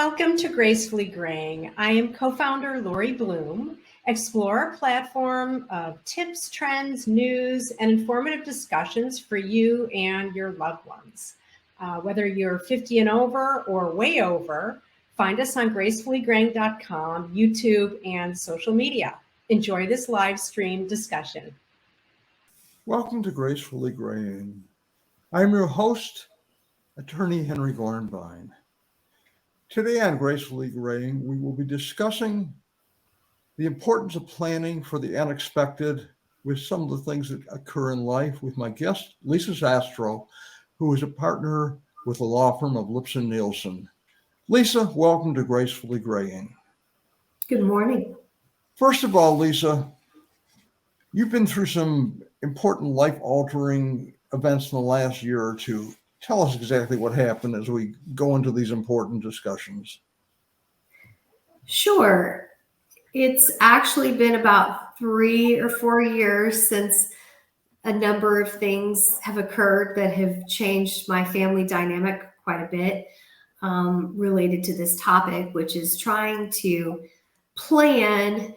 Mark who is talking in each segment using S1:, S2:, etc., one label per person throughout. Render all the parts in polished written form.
S1: Welcome to Gracefully Graying. I am co-founder Lori Bloom, explore a platform of tips, trends, news, and informative discussions for you and your loved ones. Whether you're 50 and over or way over, find us on gracefullygraying.com, YouTube, and social media. Enjoy this live stream discussion.
S2: Welcome to Gracefully Graying. I'm your host, Attorney Henry Gornbein. Today on Gracefully Graying, we will be discussing the importance of planning for the unexpected with some of the things that occur in life with my guest, Lisa Zastrow, who is a partner with the law firm of Lipson, Neilson. Lisa, welcome to Gracefully Graying.
S3: Good morning.
S2: First of all, Lisa, you've been through some important life-altering events in the last year or two. Tell us exactly what happened as we go into these important discussions.
S3: Sure. It's actually been about 3 or 4 years since a number of things have occurred that have changed my family dynamic quite a bit related to this topic, which is trying to plan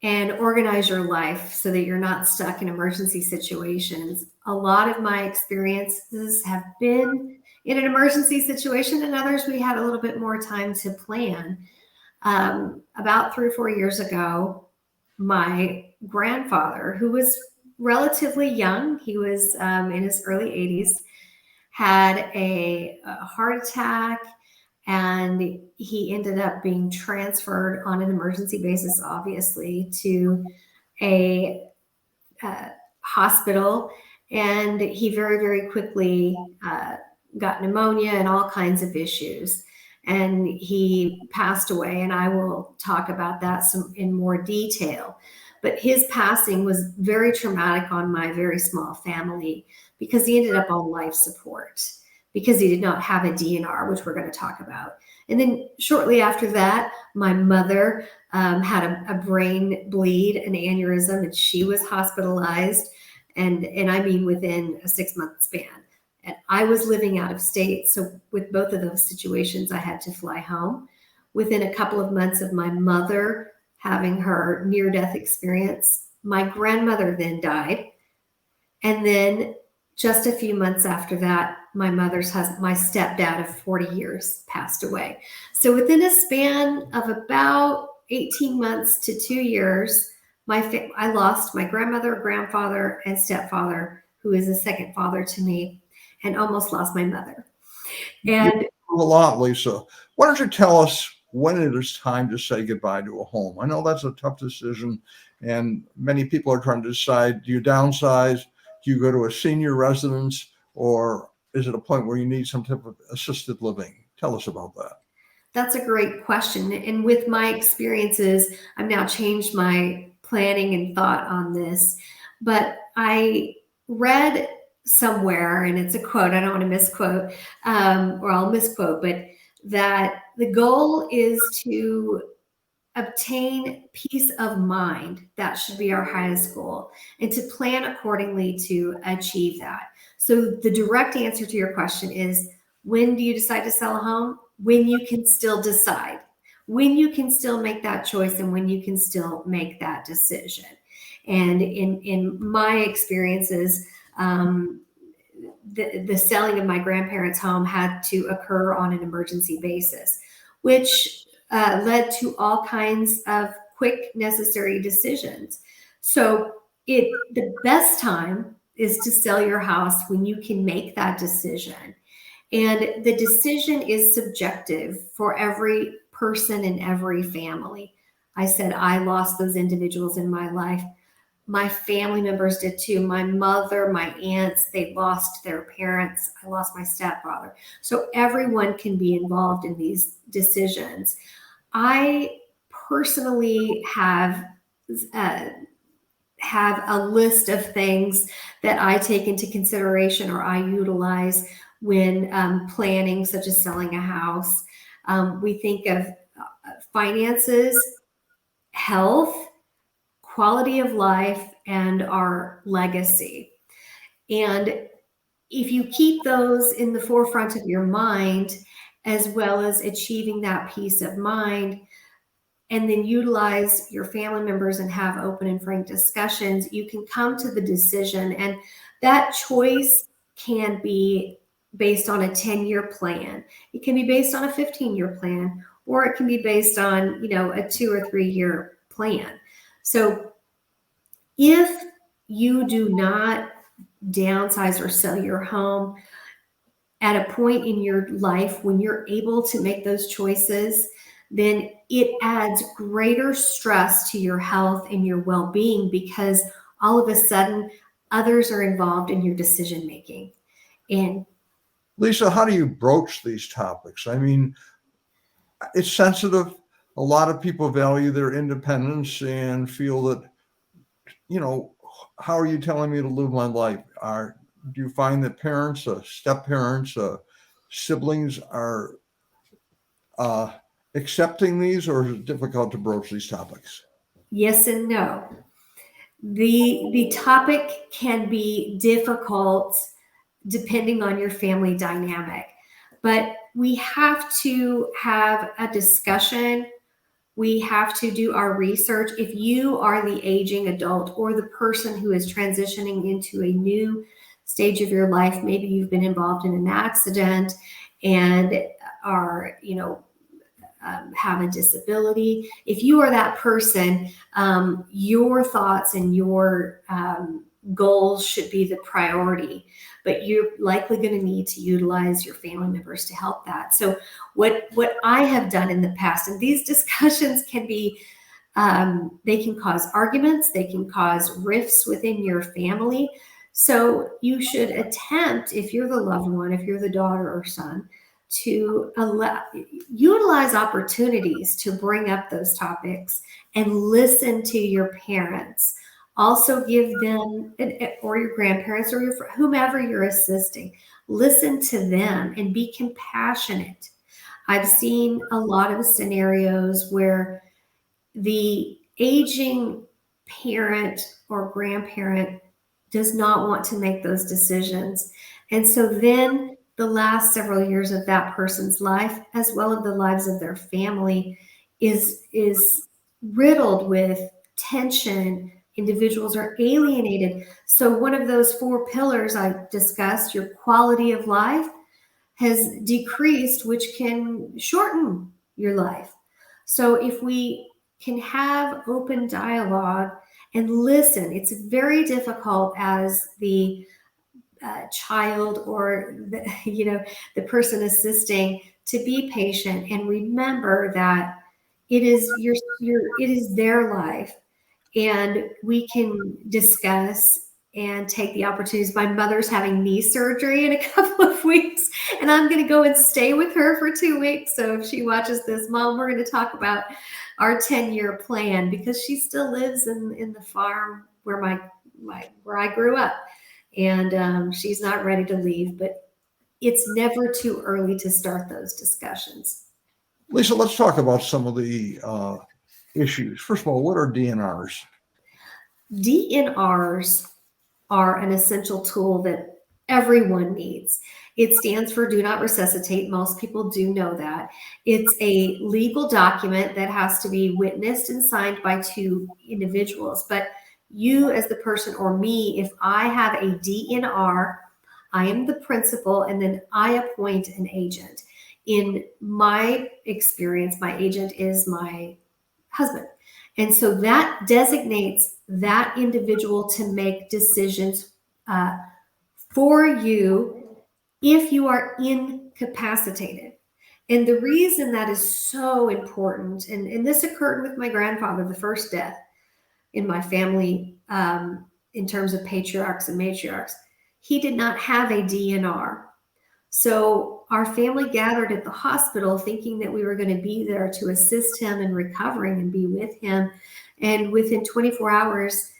S3: and organize your life so that you're not stuck in emergency situations. A lot of my experiences have been in an emergency situation, and others we had a little bit more time to plan. About 3 or 4 years ago, my grandfather, who was relatively young, he was in his early 80s, had a heart attack, and he ended up being transferred on an emergency basis, obviously, to a hospital. And he very, very quickly got pneumonia and all kinds of issues. And he passed away, and I will talk about that in more detail. But his passing was very traumatic on my very small family because he ended up on life support, because he did not have a DNR, which we're going to talk about. And then shortly after that, my mother had a brain bleed, an aneurysm, and she was hospitalized. And I mean within a 6-month span. And I was living out of state. So with both of those situations, I had to fly home. Within a couple of months of my mother having her near-death experience, my grandmother then died. And then just a few months after that, my mother's husband, my stepdad of 40 years, passed away. So within a span of about 18 months to 2 years, I lost my grandmother, grandfather, and stepfather, who is a second father to me, and almost lost my mother. And
S2: a lot, Lisa. Why don't you tell us when it is time to say goodbye to a home? I know that's a tough decision, and many people are trying to decide, do you downsize? Do you go to a senior residence, or is it a point where you need some type of assisted living? Tell us about that.
S3: That's a great question. And with my experiences, I've now changed my planning and thought on this. But I read somewhere, and it's a quote, I don't want to misquote, or I'll misquote, but that the goal is to obtain peace of mind. That should be our highest goal, and to plan accordingly to achieve that. So the direct answer to your question is, when do you decide to sell a home? When you can still decide, when you can still make that choice, and when you can still make that decision. And in my experiences, the selling of my grandparents' home had to occur on an emergency basis, which led to all kinds of quick, necessary decisions. So the best time is to sell your house when you can make that decision. And the decision is subjective for every person in every family. I said I lost those individuals in my life. My family members did too. My mother, my aunts, they lost their parents. I lost my stepfather. So everyone can be involved in these decisions. I personally have a list of things that I take into consideration or I utilize when planning, such as selling a house. We think of finances, health, quality of life, and our legacy. And if you keep those in the forefront of your mind as well as achieving that peace of mind, and then utilize your family members and have open and frank discussions, you can come to the decision. And that choice can be based on a 10-year plan. It can be based on a 15-year plan, or it can be based on, a 2 or 3 year plan. So if you do not downsize or sell your home at a point in your life when you're able to make those choices, then it adds greater stress to your health and your well-being, because all of a sudden others are involved in your decision making. And
S2: Lisa, how do you broach these topics? I mean, it's sensitive. A lot of people value their independence and feel that, how are you telling me to live my life? Do you find that parents, step-parents, siblings are accepting these, or is it difficult to broach these topics?
S3: yes and no. The topic can be difficult depending on your family dynamic, but we have to have a discussion. We have to do our research. If you are the aging adult or the person who is transitioning into a new stage of your life, maybe you've been involved in an accident and are, have a disability. If you are that person, your thoughts and your goals should be the priority, but you're likely going to need to utilize your family members to help that. So what I have done in the past, and these discussions can be, they can cause arguments, they can cause rifts within your family. So you should attempt, if you're the loved one, if you're the daughter or son, to utilize opportunities to bring up those topics and listen to your parents. Also give them, or your grandparents, or whomever you're assisting, listen to them and be compassionate. I've seen a lot of scenarios where the aging parent or grandparent does not want to make those decisions. And so then the last several years of that person's life, as well as the lives of their family, is riddled with tension. Individuals are alienated. So one of those 4 pillars I discussed, your quality of life, has decreased, which can shorten your life. So if we can have open dialogue and listen, it's very difficult as the child or the person assisting to be patient and remember that it is it is their life, and we can discuss and take the opportunities. My mother's having knee surgery in a couple of weeks, and I'm going to go and stay with her for 2 weeks. So if she watches this, Mom, we're going to talk about our 10-year plan, because she still lives in the farm where where I grew up. And she's not ready to leave, but it's never too early to start those discussions.
S2: Lisa, let's talk about some of the issues. First of all, what are DNRs?
S3: DNRs are an essential tool that everyone needs. It stands for Do Not Resuscitate. Most people do know that. It's a legal document that has to be witnessed and signed by 2 individuals. But you as the person, or me, if I have a DNR, I am the principal, and then I appoint an agent. In my experience, my agent is my husband. And so that designates that individual to make decisions for you if you are incapacitated. And the reason that is so important, and this occurred with my grandfather, the first death in my family, in terms of patriarchs and matriarchs, he did not have a DNR. So our family gathered at the hospital thinking that we were going to be there to assist him in recovering and be with him. And within 24 hours,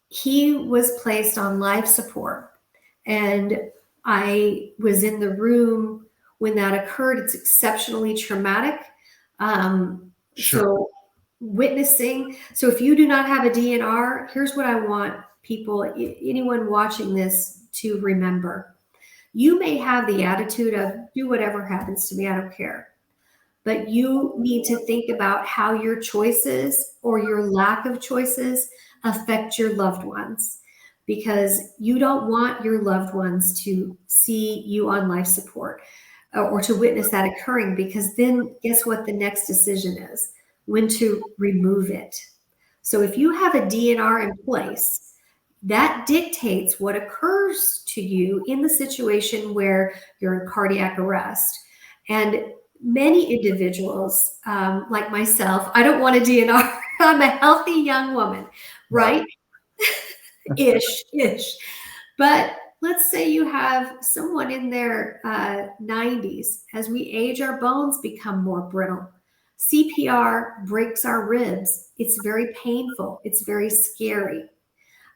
S3: he was placed on life support. And I was in the room when that occurred. It's exceptionally traumatic.
S2: Sure.
S3: So witnessing. So if you do not have a DNR, here's what I want people, anyone watching this, to remember. You may have the attitude of do whatever happens to me, I don't care. But you need to think about how your choices or your lack of choices affect your loved ones, because you don't want your loved ones to see you on life support or to witness that occurring, because then guess what the next decision is? When to remove it. So if you have a DNR in place, that dictates what occurs to you in the situation where you're in cardiac arrest. And many individuals, like myself, I don't want a DNR. I'm a healthy young woman, right? ish. But let's say you have someone in their 90s. As we age, our bones become more brittle. CPR breaks our ribs. It's very painful. It's very scary.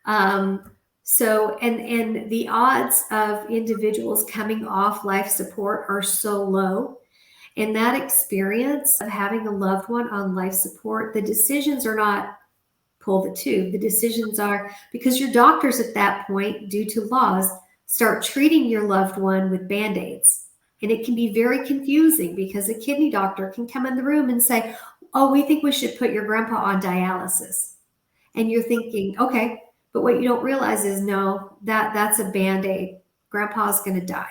S3: So the odds of individuals coming off life support are so low. In that experience of having a loved one on life support, the decisions are not pull the tube. The decisions are, because your doctors at that point, due to laws, start treating your loved one with Band-Aids. And it can be very confusing, because a kidney doctor can come in the room and say, oh, we think we should put your grandpa on dialysis. And you're thinking, okay, but what you don't realize is, no, that's a Band-Aid. Grandpa's going to die.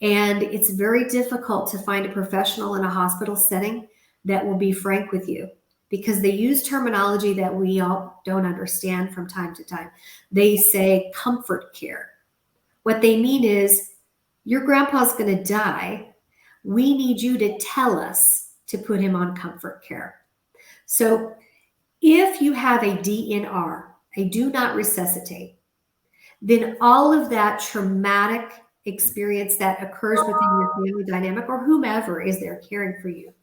S3: And it's very difficult to find a professional in a hospital setting that will be frank with you, because they use terminology that we all don't understand from time to time. They say comfort care. What they mean is, your grandpa's going to die. We need you to tell us to put him on comfort care. So if you have a DNR, a do not resuscitate, then all of that traumatic experience that occurs within your family dynamic, or whomever is there caring for you,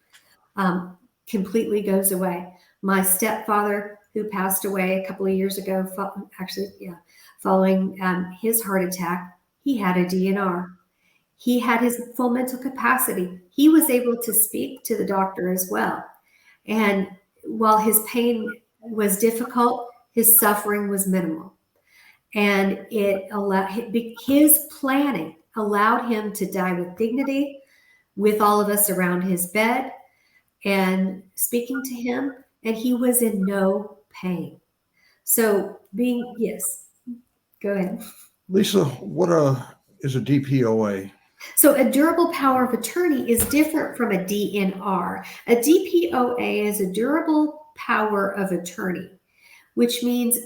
S3: completely goes away. My stepfather, who passed away a couple of years ago, following his heart attack, he had a DNR. He had his full mental capacity. He was able to speak to the doctor as well. And while his pain was difficult, his suffering was minimal. And it allowed his planning allowed him to die with dignity, with all of us around his bed and speaking to him, and he was in no pain. So yes, go ahead.
S2: Lisa, what is a DPOA?
S3: So a durable power of attorney is different from a DNR. A DPOA is a durable power of attorney, which means,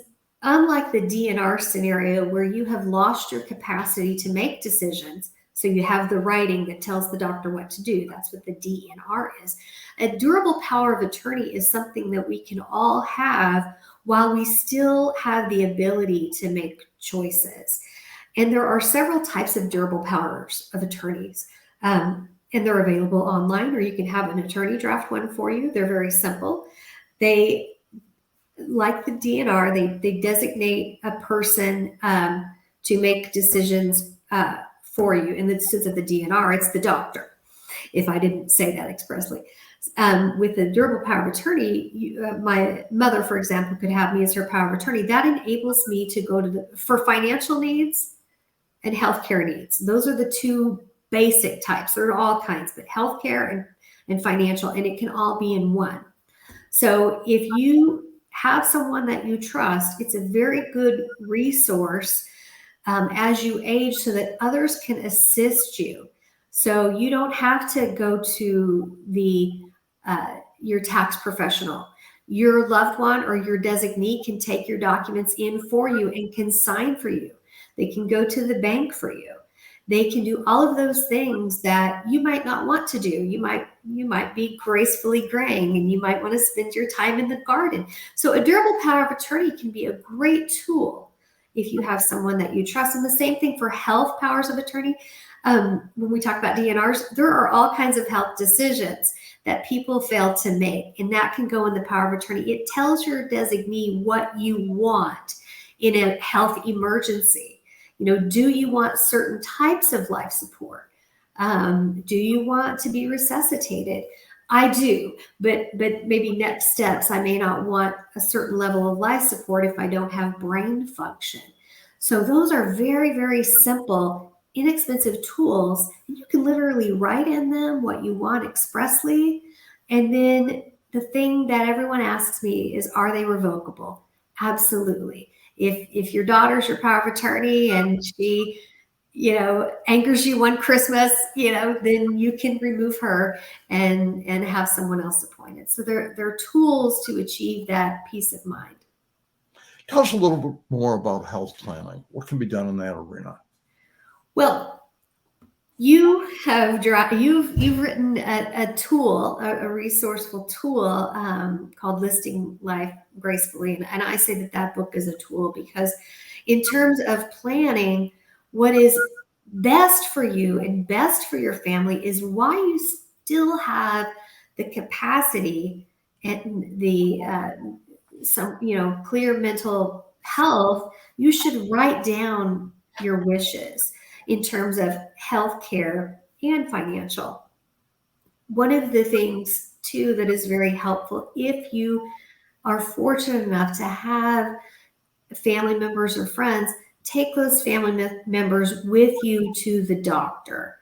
S3: unlike the DNR scenario where you have lost your capacity to make decisions, so you have the writing that tells the doctor what to do, that's what the DNR is. A durable power of attorney is something that we can all have while we still have the ability to make choices. And there are several types of durable powers of attorneys, and they're available online, or you can have an attorney draft one for you. They're very simple. They, like the DNR, they designate a person to make decisions for you. In the instance of the DNR, it's the doctor, if I didn't say that expressly. With the durable power of attorney, my mother, for example, could have me as her power of attorney. That enables me to go for financial needs and healthcare needs. Those are the two basic types. There are all kinds, but healthcare and financial, and it can all be in one. So if you have someone that you trust, it's a very good resource as you age, so that others can assist you. So you don't have to go to your tax professional. Your loved one or your designee can take your documents in for you and can sign for you. They can go to the bank for you. They can do all of those things that you might not want to do. You might be gracefully graying, and you might want to spend your time in the garden. So a durable power of attorney can be a great tool if you have someone that you trust. And the same thing for health powers of attorney. When we talk about DNRs, there are all kinds of health decisions that people fail to make, and that can go in the power of attorney. It tells your designee what you want in a health emergency. Do you want certain types of life support? Do you want to be resuscitated? I do, but maybe next steps, I may not want a certain level of life support if I don't have brain function. So those are very, very simple inexpensive tools. You can literally write in them what you want expressly. And then the thing that everyone asks me is, are they revocable? Absolutely. If your daughter's your power of attorney and she, angers you one Christmas, then you can remove her and have someone else appointed. So they're tools to achieve that peace of mind.
S2: Tell us a little bit more about health planning. What can be done in that arena?
S3: Well, you've written a tool, a resourceful tool called Listing Life Gracefully, and I say that book is a tool because, in terms of planning, what is best for you and best for your family is why you still have the capacity and the clear mental health. You should write down your wishes in terms of healthcare and financial. One of the things too that is very helpful, if you are fortunate enough to have family members or friends, take those family members with you to the doctor,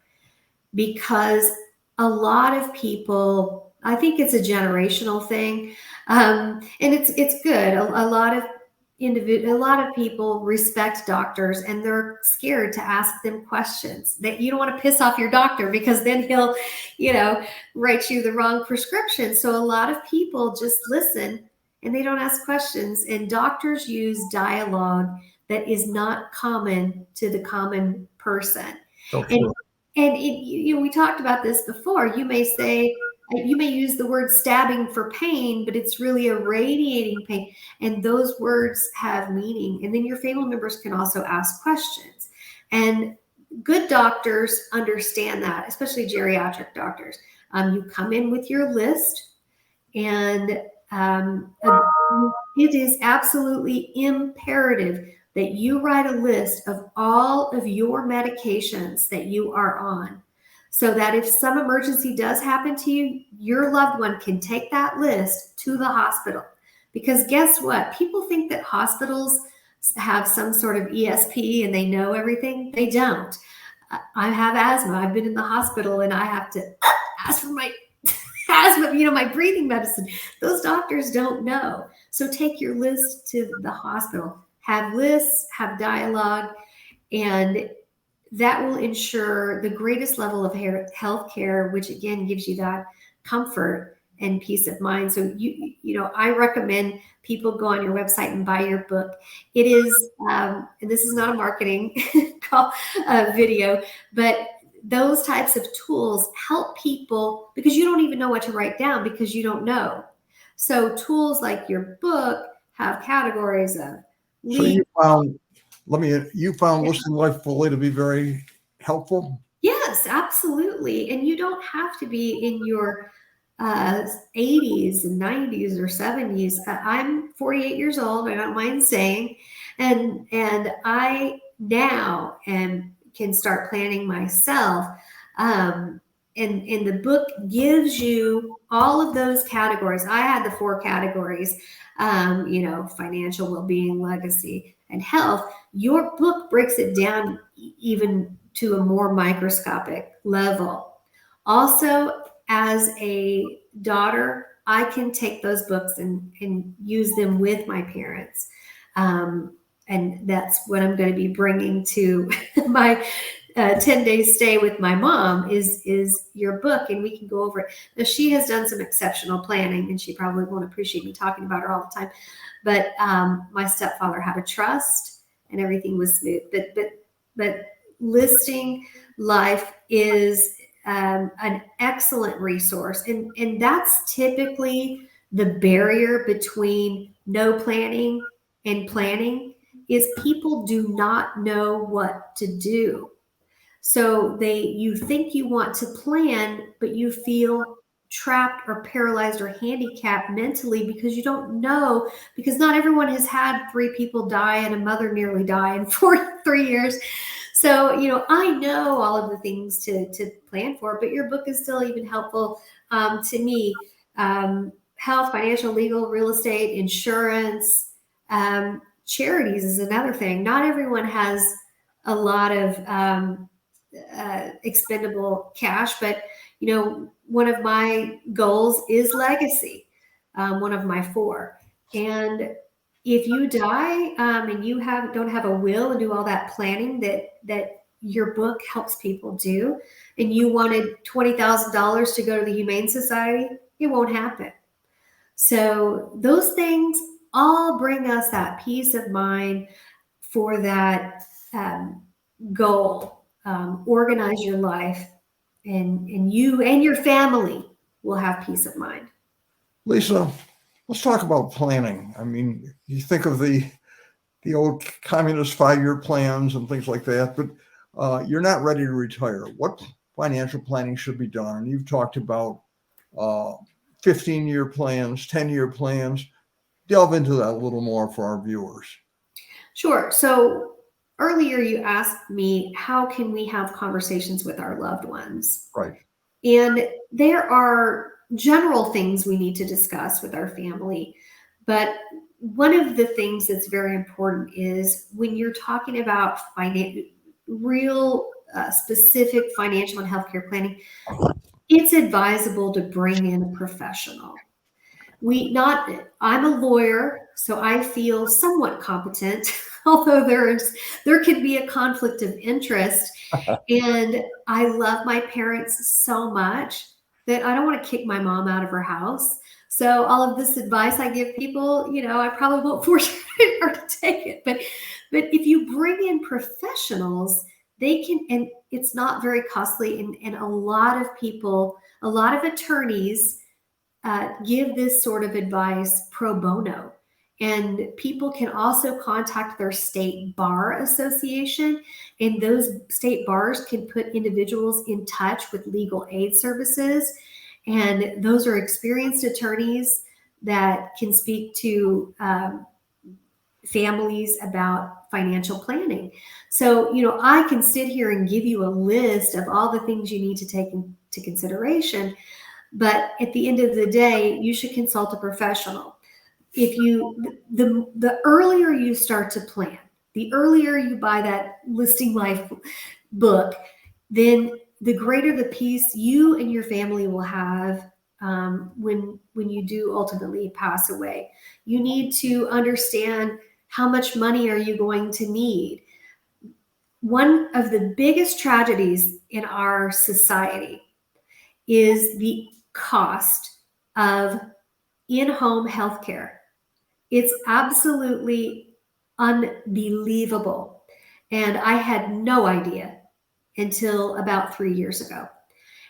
S3: because a lot of people, I think it's a generational thing, and it's good. A lot of people respect doctors, and they're scared to ask them questions. That you don't want to piss off your doctor, because then he'll, write you the wrong prescription. So a lot of people just listen and they don't ask questions. And doctors use dialogue that is not common to the common person.
S2: Okay.
S3: And we talked about this before. You may use the word stabbing for pain, but it's really a radiating pain. And those words have meaning. And then your family members can also ask questions. And good doctors understand that, especially geriatric doctors. You come in with your list, and it is absolutely imperative that you write a list of all of your medications that you are on, so that if some emergency does happen to you, your loved one can take that list to the hospital. Because guess what? People think that hospitals have some sort of ESP and they know everything. They don't. I have asthma. I've been in the hospital and I have to ask for my asthma, my breathing medicine. Those doctors don't know. So take your list to the hospital. Have lists, have dialogue, and that will ensure the greatest level of health care, which again gives you that comfort and peace of mind. So I recommend people go on your website and buy your book. It is, and this is not a marketing call video, but those types of tools help people, because you don't even know what to write down because you don't know. So tools like your book have categories of.
S2: So you found Listing Life Fully to be very helpful?
S3: Yes, absolutely. And you don't have to be in your 80s and 90s or 70s. I'm 48 years old, I don't mind saying, and I now can start planning myself. And the book gives you all of those categories. I had the 4 categories, financial, well-being, legacy, and health. Your book breaks it down even to a more microscopic level. Also, as a daughter, I can take those books and use them with my parents. And that's what I'm going to be bringing to my 10-day stay with my mom is your book, and we can go over it. Now, she has done some exceptional planning, and she probably won't appreciate me talking about her all the time. But my stepfather had a trust, and everything was smooth. But Listing Life is an excellent resource, and that's typically the barrier between no planning and planning, is people do not know what to do. So you think you want to plan, but you feel trapped or paralyzed or handicapped mentally because you don't know, because not everyone has had 3 people die and a mother nearly die in 3 years. So, I know all of the things to plan for, but your book is still even helpful to me. Health, financial, legal, real estate, insurance, charities is another thing. Not everyone has a lot of expendable cash, but one of my goals is legacy, one of my 4. And if you die and you don't have a will and do all that planning that your book helps people do, and you wanted $20,000 to go to the Humane Society, it won't happen. So those things all bring us that peace of mind for that goal. Organize your life, and you and your family will have peace of mind.
S2: Lisa, let's talk about planning. I mean, you think of the old communist 5-year plans and things like that, but you're not ready to retire. What financial planning should be done? And you've talked about 15-year plans, 10-year plans. Delve into that a little more for our viewers.
S3: Sure. So earlier you asked me, how can we have conversations with our loved ones?
S2: Right.
S3: And there are general things we need to discuss with our family. But one of the things that's very important is when you're talking about real specific financial and healthcare planning, it's advisable to bring in a professional. I'm a lawyer, so I feel somewhat competent, although there can be a conflict of interest. And I love my parents so much that I don't want to kick my mom out of her house. So all of this advice I give people, I probably won't force her to take it. But if you bring in professionals, they can, and it's not very costly. And a lot of attorneys give this sort of advice pro bono. And people can also contact their state bar association, and those state bars can put individuals in touch with legal aid services. And those are experienced attorneys that can speak to families about financial planning. So, I can sit here and give you a list of all the things you need to take into consideration. But at the end of the day, you should consult a professional. The earlier you start to plan, the earlier you buy that Listing Life book, then the greater the peace you and your family will have when you do ultimately pass away. You need to understand how much money are you going to need. One of the biggest tragedies in our society is the cost of in-home healthcare. It's absolutely unbelievable. And I had no idea until about 3 years ago.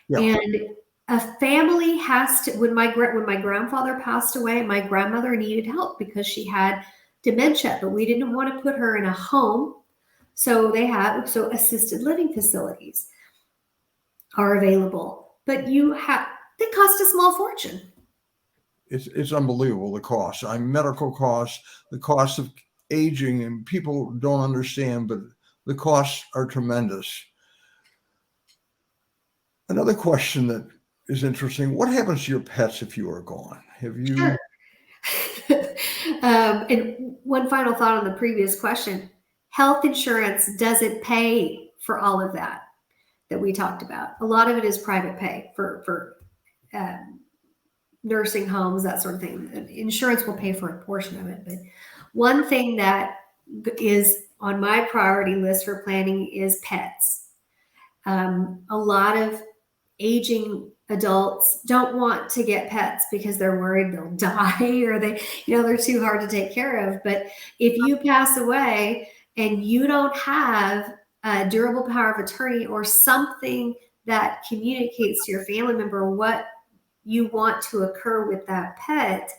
S3: Yeah. And a family has to, when my grandfather passed away, my grandmother needed help because she had dementia, but we didn't want to put her in a home. So assisted living facilities are available, but they cost a small fortune.
S2: It's unbelievable, the cost. Medical costs, the cost of aging, and people don't understand, but the costs are tremendous. Another question that is interesting: what happens to your pets if you are gone? Have you?
S3: Sure. And one final thought on the previous question: health insurance doesn't pay for all of that we talked about. A lot of it is private pay for nursing homes, that sort of thing. Insurance will pay for a portion of it. But one thing that is on my priority list for planning is pets. A lot of aging adults don't want to get pets because they're worried they'll die or they're too hard to take care of. But if you pass away and you don't have a durable power of attorney or something that communicates to your family member what you want to occur with that pet,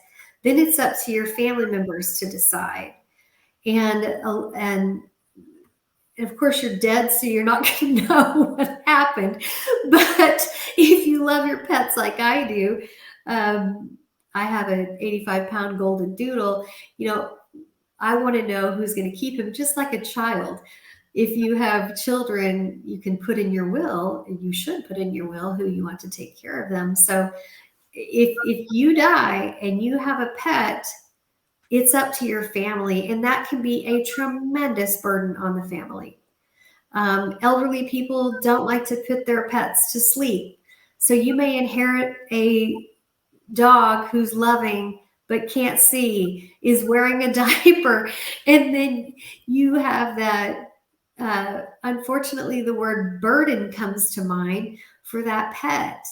S3: then it's up to your family members to decide. And of course you're dead, so you're not going to know what happened. But if you love your pets like I do, I have an 85-pound golden doodle, I want to know who's going to keep him, just like a child. If you have children, you can put in your will, and you should put in your will who you want to take care of them. So if you die and you have a pet, it's up to your family, and that can be a tremendous burden on the family. Elderly people don't like to put their pets to sleep. So you may inherit a dog who's loving but can't see, is wearing a diaper, and then you have that, unfortunately, the word burden comes to mind for that pet.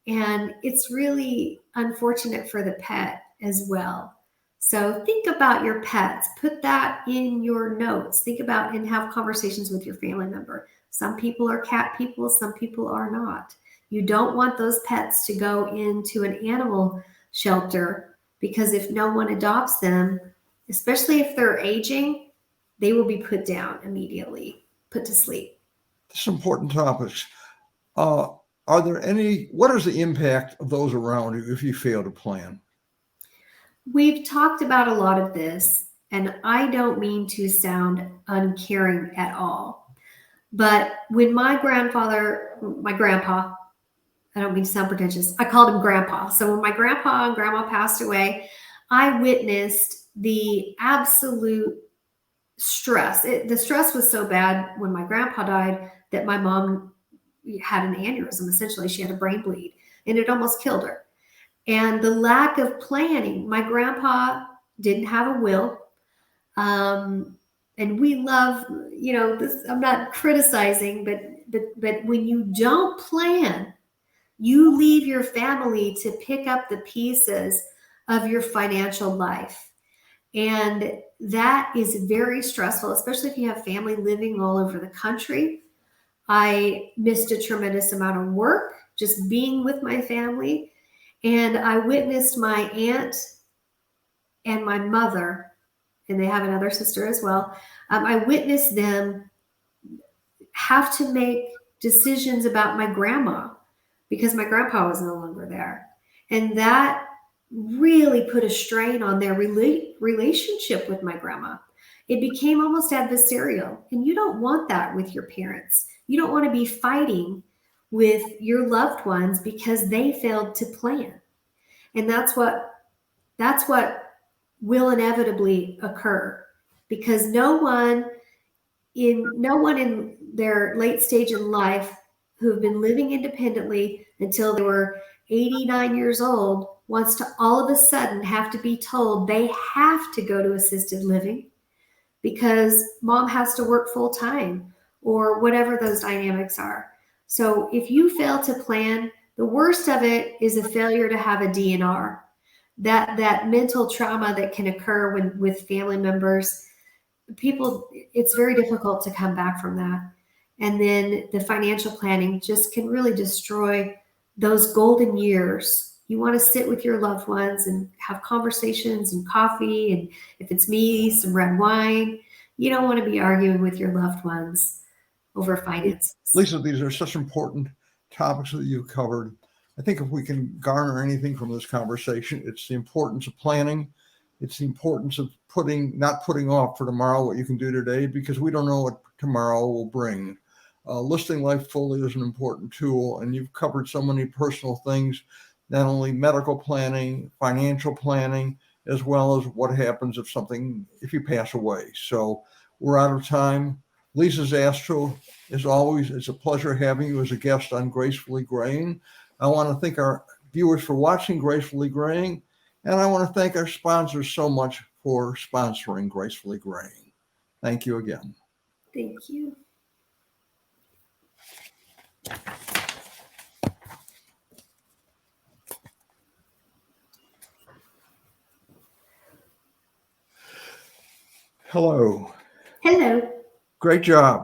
S3: And it's really unfortunate for the pet as well. So think about your pets, put that in your notes, think about and have conversations with your family member. Some people are cat people, some people are not. You don't want those pets to go into an animal shelter, because if no one adopts them, especially if they're aging, they will be put down immediately, put to sleep.
S2: This important topics. Are there any, what is the impact of those around you if you fail to plan?
S3: We've talked about a lot of this, and I don't mean to sound uncaring at all. But when my grandpa, I don't mean to sound pretentious, I called him grandpa. So when my grandpa and grandma passed away, I witnessed the absolute stress. The stress was so bad when my grandpa died that my mom had an aneurysm. Essentially, she had a brain bleed, and it almost killed her. And the lack of planning. My grandpa didn't have a will. And we love, this, I'm not criticizing, but when you don't plan, you leave your family to pick up the pieces of your financial life. And that is very stressful, especially if you have family living all over the country. I missed a tremendous amount of work just being with my family. And I witnessed my aunt and my mother, and they have another sister as well. I witnessed them have to make decisions about my grandma because my grandpa was no longer there. And that really put a strain on their relationship with my grandma. It became almost adversarial. And you don't want that with your parents. You don't want to be fighting with your loved ones because they failed to plan. And that's what will inevitably occur, because no one in their late stage in life who have been living independently until they were 89 years old wants to all of a sudden have to be told they have to go to assisted living because mom has to work full time or whatever those dynamics are. So if you fail to plan, the worst of it is a failure to have a DNR. That mental trauma that can occur with family members, people, it's very difficult to come back from that. And then the financial planning just can really destroy those golden years. You want to sit with your loved ones and have conversations and coffee, and if it's me, some red wine. You don't want to be arguing with your loved ones over finances.
S2: Lisa, these are such important topics that you've covered. I think if we can garner anything from this conversation, it's the importance of planning. It's the importance of not putting off for tomorrow what you can do today, because we don't know what tomorrow will bring. Listing Life Fully is an important tool, and you've covered so many personal things, not only medical planning, financial planning, as well as what happens if you pass away. So we're out of time. Lisa Zastrow, as always, it's a pleasure having you as a guest on Gracefully Graying. I want to thank our viewers for watching Gracefully Graying, and I want to thank our sponsors so much for sponsoring Gracefully Graying. Thank you again.
S3: Thank you.
S2: Hello.
S3: Hello.
S2: Great job.